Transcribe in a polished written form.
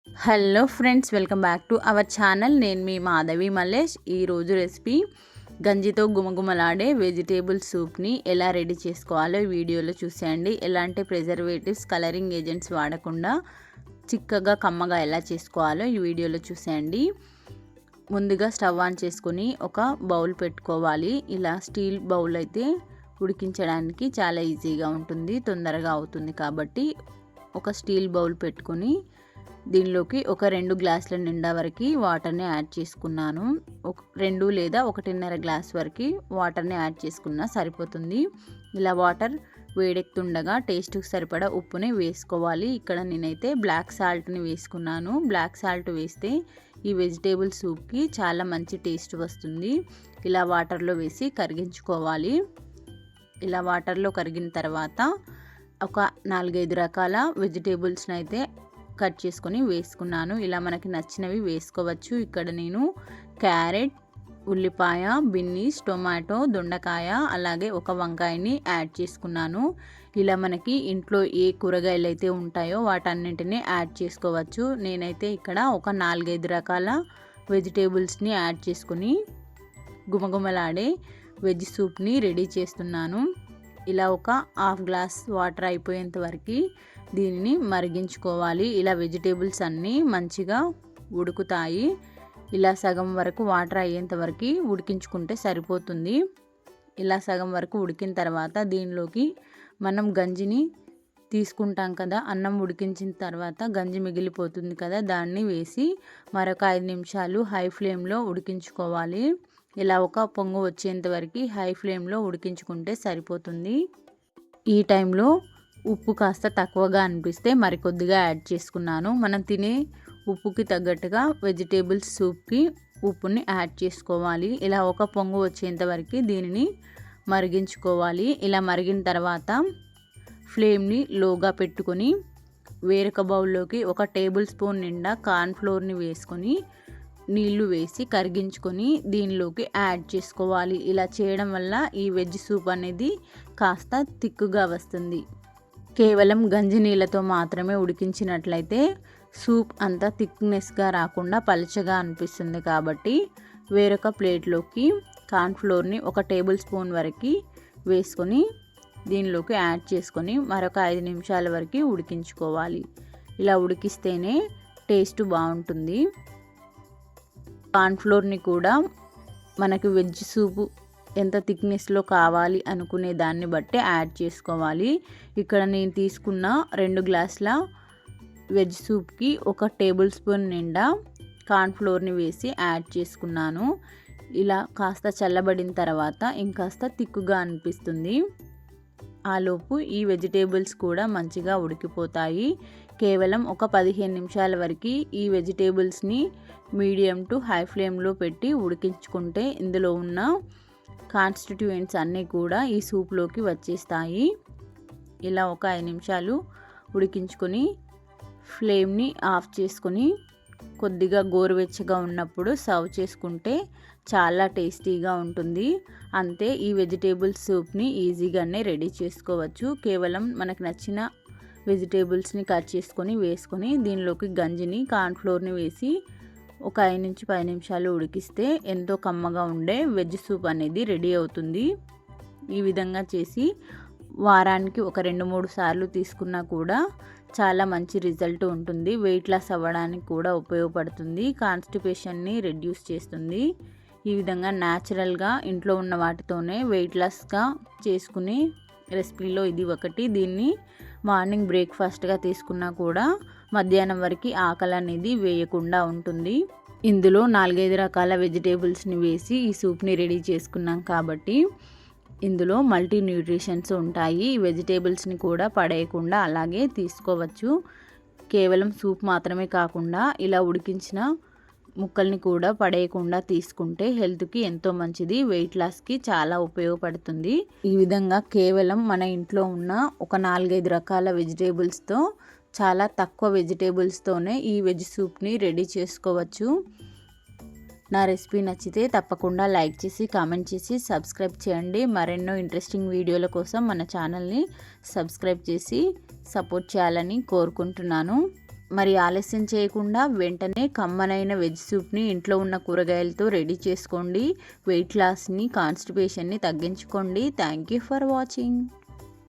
Hello friends, welcome back to our channel. నేను మీ మాధవి మల్లేష్. ఈరోజు recipe గంజితో గుమగుమలాడే వెజిటేబుల్ సూప్ని ఎలా రెడీ చేసుకోవాలో ఈ వీడియోలో చూసేయండి. ఎలాంటి ప్రిజర్వేటివ్స్, కలరింగ్ ఏజెంట్స్ వాడకుండా చిక్కగా కమ్మగా ఎలా చేసుకోవాలో ఈ వీడియోలో చూసేయండి. ముందుగా స్టవ్ ఆన్ చేసుకొని ఒక బౌల్ పెట్టుకోవాలి. ఇలా స్టీల్ బౌల్ అయితే ఉడికించడానికి చాలా ఈజీగా ఉంటుంది, తొందరగా అవుతుంది. కాబట్టి ఒక స్టీల్ బౌల్ పెట్టుకొని దీనిలోకి ఒక 2 గ్లాసుల నిండా వరకు వాటర్ని యాడ్ చేసుకున్నాను. 2 లేదా 1.5 గ్లాస్ వరకు వాటర్ని యాడ్ చేసుకున్నా సరిపోతుంది. ఇలా వాటర్ వేడెక్కుతుండగా టేస్ట్కి సరిపడా ఉప్పుని వేసుకోవాలి. ఇక్కడ నేనైతే బ్లాక్ సాల్ట్ని వేసుకున్నాను. బ్లాక్ సాల్ట్ వేస్తే ఈ వెజిటేబుల్ సూప్కి చాలా మంచి టేస్ట్ వస్తుంది. ఇలా వాటర్లో వేసి కరిగించుకోవాలి. ఇలా వాటర్లో కరిగిన తర్వాత ఒక 4-5 రకాల వెజిటేబుల్స్ని అయితే కట్ చేసుకొని వేసుకున్నాను. ఇలా మనకి నచ్చినవి వేసుకోవచ్చు. ఇక్కడ నేను క్యారెట్, ఉల్లిపాయ, బిన్నీస్, టొమాటో, దొండకాయ, అలాగే ఒక వంకాయని యాడ్ చేసుకున్నాను. ఇలా మనకి ఇంట్లో ఏ కూరగాయలు అయితే ఉంటాయో వాటన్నింటినీ యాడ్ చేసుకోవచ్చు. నేనైతే ఇక్కడ ఒక 4-5 రకాల వెజిటేబుల్స్ని యాడ్ చేసుకుని గుమగుమలాడే వెజ్ సూప్ని రెడీ చేస్తున్నాను. ఇలా ఒక 1/2 గ్లాస్ వాటర్ అయిపోయేంత వరకు దీనిని మరిగించుకోవాలి. ఇలా వెజిటేబుల్స్ అన్నీ మంచిగా ఉడుకుతాయి. ఇలా సగం వరకు వాటర్ అయ్యేంత వరకు ఉడికించుకుంటే సరిపోతుంది. ఇలా సగం వరకు ఉడికిన తర్వాత దీనిలోకి మనం గంజిని తీసుకుంటాం కదా, అన్నం ఉడికించిన తర్వాత గంజి మిగిలిపోతుంది కదా, దాన్ని వేసి మరొక 5 నిమిషాలు హై ఫ్లేమ్లో ఉడికించుకోవాలి. ఇలా ఒక పొంగు వచ్చేంత వరకు హై ఫ్లేమ్లో ఉడికించుకుంటే సరిపోతుంది. ఈ టైంలో ఉప్పు కాస్త తక్కువగా అనిపిస్తే మరికొద్దిగా యాడ్ చేసుకున్నాను. మనం తినే ఉప్పుకి తగ్గట్టుగా వెజిటేబుల్స్ సూప్కి ఉప్పుని యాడ్ చేసుకోవాలి. ఇలా ఒక పొంగు వచ్చేంత వరకు దీనిని మరిగించుకోవాలి. ఇలా మరిగిన తర్వాత ఫ్లేమ్ని లోగా పెట్టుకొని వేరొక బౌల్లోకి 1 టేబుల్ స్పూన్ నిండా కార్న్ఫ్లోర్ని వేసుకొని నీళ్లు వేసి కరిగించుకొని దీనిలోకి యాడ్ చేసుకోవాలి. ఇలా చేయడం వల్ల ఈ వెజ్ సూప్ అనేది కాస్త తిక్కుగా వస్తుంది. కేవలం గంజి నీళ్ళతో మాత్రమే ఉడికించినట్లయితే సూప్ అంతా థిక్నెస్గా రాకుండా పలుచగా అనిపిస్తుంది. కాబట్టి వేరొక ప్లేట్లోకి కార్న్ఫ్లోర్ని 1 టేబుల్ స్పూన్ వరకు వేసుకొని దీనిలోకి యాడ్ చేసుకొని మరొక 5 నిమిషాల వరకు ఉడికించుకోవాలి. ఇలా ఉడికిస్తేనే టేస్ట్ బాగుంటుంది. కార్న్ఫ్లోర్ని కూడా మనకి వెజ్ సూపు ఎంత థిక్నెస్లో కావాలి అనుకునే దాన్ని బట్టి యాడ్ చేసుకోవాలి. ఇక్కడ నేను తీసుకున్న 2 గ్లాసుల వెజ్ సూప్కి 1 టేబుల్ స్పూన్ నిండా కార్న్ఫ్లోర్ని వేసి యాడ్ చేసుకున్నాను. ఇలా కాస్త చల్లబడిన తర్వాత ఇంకాస్త తిక్కుగా అనిపిస్తుంది. ఆలోపు ఈ వెజిటేబుల్స్ కూడా మంచిగా ఉడికిపోతాయి. కేవలం ఒక 15 నిమిషాల వరకు ఈ వెజిటేబుల్స్ని మీడియం టు హై ఫ్లేమ్లో పెట్టి ఉడికించుకుంటే ఇందులో ఉన్న కాన్స్టిట్యూయెంట్స్ అన్నీ కూడా ఈ సూప్లోకి వచ్చేస్తాయి. ఇలా ఒక 5 నిమిషాలు ఉడికించుకొని ఫ్లేమ్ని ఆఫ్ చేసుకొని కొద్దిగా గోరువెచ్చగా ఉన్నప్పుడు సర్వ్ చేసుకుంటే చాలా టేస్టీగా ఉంటుంది. అంతే, ఈ వెజిటేబుల్ సూప్ని ఈజీగానే రెడీ చేసుకోవచ్చు. కేవలం మనకు నచ్చిన వెజిటేబుల్స్ని కట్ చేసుకొని వేసుకొని దీనిలోకి గంజిని, కార్న్ఫ్లోర్ని వేసి ఒక 5-10 నిమిషాలు ఉడికిస్తే ఎంతో కమ్మగా ఉండే వెజ్ సూప్ అనేది రెడీ అవుతుంది. ఈ విధంగా చేసి వారానికి ఒక 2-3 సార్లు తీసుకున్నా కూడా చాలా మంచి రిజల్ట్ ఉంటుంది. వెయిట్ లాస్ అవ్వడానికి కూడా ఉపయోగపడుతుంది. కాన్స్టిపేషన్ని రెడ్యూస్ చేస్తుంది. ఈ విధంగా న్యాచురల్గా ఇంట్లో ఉన్న వాటితోనే వెయిట్ లాస్గా చేసుకునే రెసిపీలో ఇది ఒకటి. దీన్ని మార్నింగ్ బ్రేక్ఫాస్ట్గా తీసుకున్నా కూడా మధ్యాహ్నం వరకు ఆకలి అనేది వేయకుండా ఉంటుంది. ఇందులో 4-5 రకాల వెజిటేబుల్స్ని వేసి ఈ సూప్ని రెడీ చేసుకున్నాం కాబట్టి ఇందులో మల్టీ న్యూట్రిషన్స్ ఉంటాయి. ఈ వెజిటేబుల్స్ని కూడా పడేయకుండా అలాగే తీసుకోవచ్చు. కేవలం సూప్ మాత్రమే కాకుండా ఇలా ఉడికించిన ముక్కల్ని కూడా పడేయకుండా తీసుకుంటే హెల్త్కి ఎంతో మంచిది. వెయిట్ లాస్కి చాలా ఉపయోగపడుతుంది. ఈ విధంగా కేవలం మన ఇంట్లో ఉన్న ఒక 4-5 రకాల వెజిటేబుల్స్తో, చాలా తక్కువ వెజిటేబుల్స్తోనే ఈ వెజ్ సూప్ని రెడీ చేసుకోవచ్చు. నా రెసిపీ నచ్చితే తప్పకుండా లైక్ చేసి, కామెంట్ చేసి, సబ్స్క్రైబ్ చేయండి. మరెన్నో ఇంట్రెస్టింగ్ వీడియోల కోసం మన ఛానల్ని సబ్స్క్రైబ్ చేసి సపోర్ట్ చేయాలని కోరుకుంటున్నాను. మరి ఆలస్యం చేయకుండా వెంటనే కమ్మనైన వెజ్ సూప్ని ఇంట్లో ఉన్న కూరగాయలతో రెడీ చేసుకోండి. వెయిట్ లాస్ని, కాన్స్టిపేషన్ని తగ్గించుకోండి. Thank you for watching.